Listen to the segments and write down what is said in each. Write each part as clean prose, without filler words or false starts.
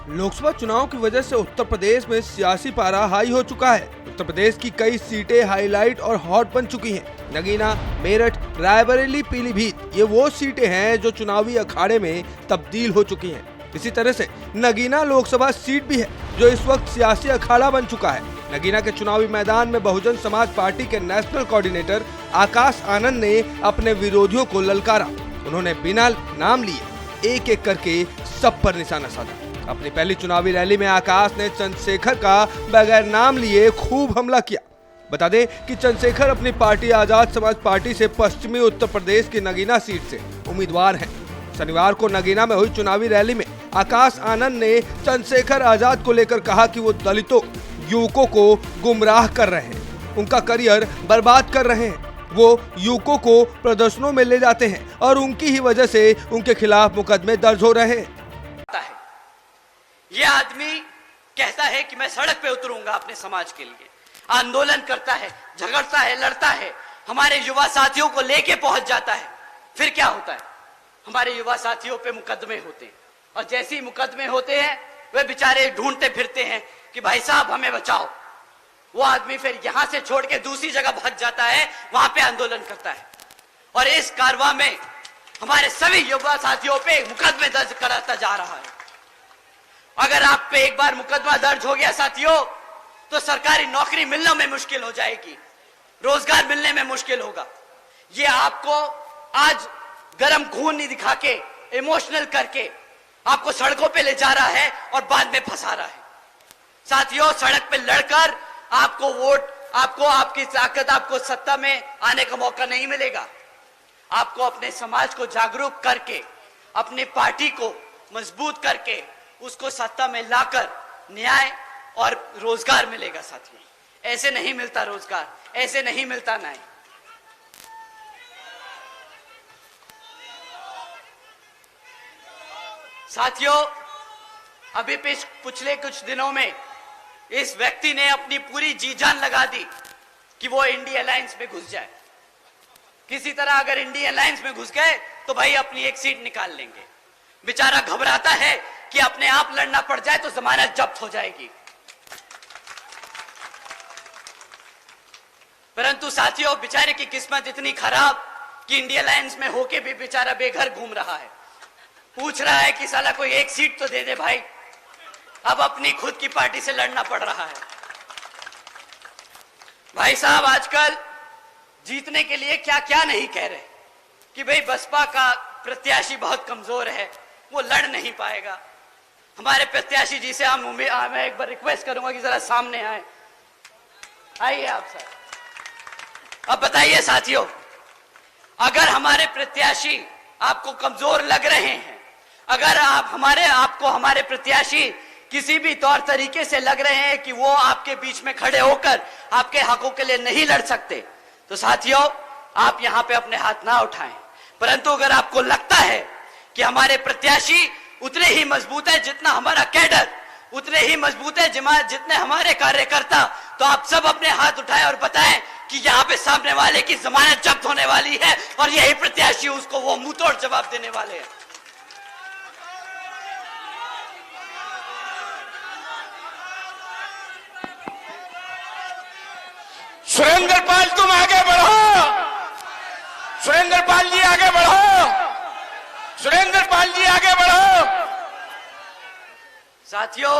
लोकसभा चुनाव की वजह से उत्तर प्रदेश में सियासी पारा हाई हो चुका है। उत्तर प्रदेश की कई सीटें हाईलाइट और हॉट बन चुकी हैं। नगीना, मेरठ, रायबरेली, पीलीभीत ये वो सीटें हैं जो चुनावी अखाड़े में तब्दील हो चुकी हैं। इसी तरह से नगीना लोकसभा सीट भी है जो इस वक्त सियासी अखाड़ा बन चुका है। नगीना के चुनावी मैदान में बहुजन समाज पार्टी के नेशनल कोऑर्डिनेटर आकाश आनंद ने अपने विरोधियों को ललकारा। उन्होंने बिना नाम लिए एक एक करके सब पर निशाना साधा। अपनी पहली चुनावी रैली में आकाश ने चंद्रशेखर का बगैर नाम लिए खूब हमला किया। बता दें कि चंद्रशेखर अपनी पार्टी आजाद समाज पार्टी से पश्चिमी उत्तर प्रदेश की नगीना सीट से उम्मीदवार हैं। शनिवार को नगीना में हुई चुनावी रैली में आकाश आनंद ने चंद्रशेखर आजाद को लेकर कहा कि वो दलितों, युवकों को गुमराह कर रहे हैं, उनका करियर बर्बाद कर रहे हैं। वो युवकों को प्रदर्शनों में ले जाते हैं और उनकी ही वजह से उनके खिलाफ मुकदमे दर्ज हो रहे हैं। ये आदमी कहता है कि मैं सड़क पे उतरूंगा अपने समाज के लिए, आंदोलन करता है, झगड़ता है, लड़ता है, हमारे युवा साथियों को लेके पहुंच जाता है। फिर क्या होता है? हमारे युवा साथियों पे मुकदमे होते हैं और जैसे ही मुकदमे होते हैं वे बेचारे ढूंढते फिरते हैं कि भाई साहब हमें बचाओ। वो आदमी फिर यहां से छोड़ के दूसरी जगह भाग जाता है, वहां पे आंदोलन करता है और इस कारवां में हमारे सभी युवा साथियों पे मुकदमे दर्ज कराता जा रहा है। अगर आप पे एक बार मुकदमा दर्ज हो गया साथियों, तो सरकारी नौकरी मिलने में मुश्किल हो जाएगी, रोजगार मिलने में मुश्किल होगा। ये आपको आज गरम खून नहीं दिखा के, इमोशनल करके आपको सड़कों पे ले जा रहा है और बाद में फंसा रहा है। साथियों, सड़क पे लड़कर आपको वोट, आपको आपकी ताकत, आपको सत्ता में आने का मौका नहीं मिलेगा। आपको अपने समाज को जागरूक करके, अपनी पार्टी को मजबूत करके उसको सत्ता में लाकर न्याय और रोजगार मिलेगा। साथियों, ऐसे नहीं मिलता रोजगार, ऐसे नहीं मिलता न्याय। साथियों, अभी पिछले कुछ दिनों में इस व्यक्ति ने अपनी पूरी जी जान लगा दी कि वो इंडिया अलायंस में घुस जाए। किसी तरह अगर इंडिया अलायंस में घुस गए तो भाई अपनी एक सीट निकाल लेंगे। बेचारा घबराता है कि अपने आप लड़ना पड़ जाए तो जमानत जब्त हो जाएगी। परंतु साथियों, बेचारे की किस्मत इतनी खराब कि इंडिया अलायंस में होके भी बेचारा बेघर घूम रहा है। पूछ रहा है कि साला कोई एक सीट तो दे दे भाई। अब अपनी खुद की पार्टी से लड़ना पड़ रहा है। भाई साहब, आजकल जीतने के लिए क्या क्या नहीं कह रहे कि भाई बसपा का प्रत्याशी बहुत कमजोर है, वो लड़ नहीं पाएगा। हमारे प्रत्याशी जी से मैं एक बार रिक्वेस्ट करूंगा कि जरा सामने आए। आइए आप सर। अब बताइए साथियों, अगर हमारे प्रत्याशी आपको कमजोर लग रहे हैं, अगर आपको हमारे प्रत्याशी किसी भी तौर तरीके से लग रहे हैं कि वो आपके बीच में खड़े होकर आपके हकों के लिए नहीं लड़ सकते, तो साथियों आप यहां पे अपने हाथ ना उठाएं। परंतु अगर आपको लगता है कि हमारे प्रत्याशी उतने ही मजबूत है जितना हमारा कैडर, उतने ही मजबूत है जितने हमारे कार्यकर्ता, तो आप सब अपने हाथ उठाएं और बताएं कि यहाँ पे सामने वाले की जमानत जब्त होने वाली है और यही प्रत्याशी उसको वो मुंहतोड़ जवाब देने वाले हैं। सुरेंद्र पाल, तुम आगे बढ़ो। सुरेंद्र पाल जी आगे बढ़ो। सुरेंद्र पाल जी आगे बढ़ो। साथियों,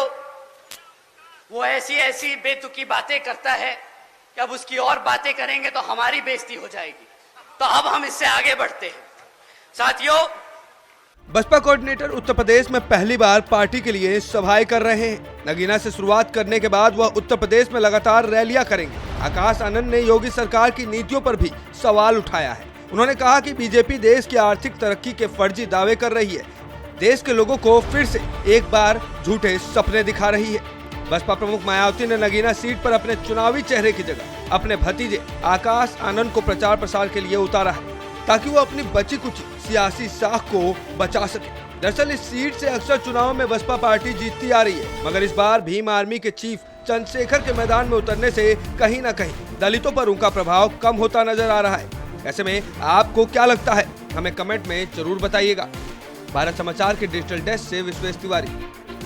वो ऐसी ऐसी बेतुकी बातें करता है कि अब उसकी और बातें करेंगे तो हमारी बेइज्जती हो जाएगी। तो अब हम इससे आगे बढ़ते हैं। साथियों, बसपा कोऑर्डिनेटर उत्तर प्रदेश में पहली बार पार्टी के लिए सभाएं कर रहे हैं। नगीना से शुरुआत करने के बाद वह उत्तर प्रदेश में लगातार रैलियां करेंगे। आकाश आनंद ने योगी सरकार की नीतियों पर भी सवाल उठाया है। उन्होंने कहा कि बीजेपी देश की आर्थिक तरक्की के फर्जी दावे कर रही है, देश के लोगों को फिर से एक बार झूठे सपने दिखा रही है। बसपा प्रमुख मायावती ने नगीना सीट पर अपने चुनावी चेहरे की जगह अपने भतीजे आकाश आनंद को प्रचार प्रसार के लिए उतारा है, ताकि वो अपनी बची कुची सियासी साख को बचा सके। दरअसल इस सीट से अक्सर चुनाव में बसपा पार्टी जीतती आ रही है, मगर इस बार भीम आर्मी के चीफ चंद्रशेखर के मैदान में उतरने से कहीं न कहीं दलितों पर उनका प्रभाव कम होता नजर आ रहा है। ऐसे में आपको क्या लगता है, हमें कमेंट में जरूर बताइएगा। भारत समाचार के डिजिटल डेस्क से विश्वेश तिवारी।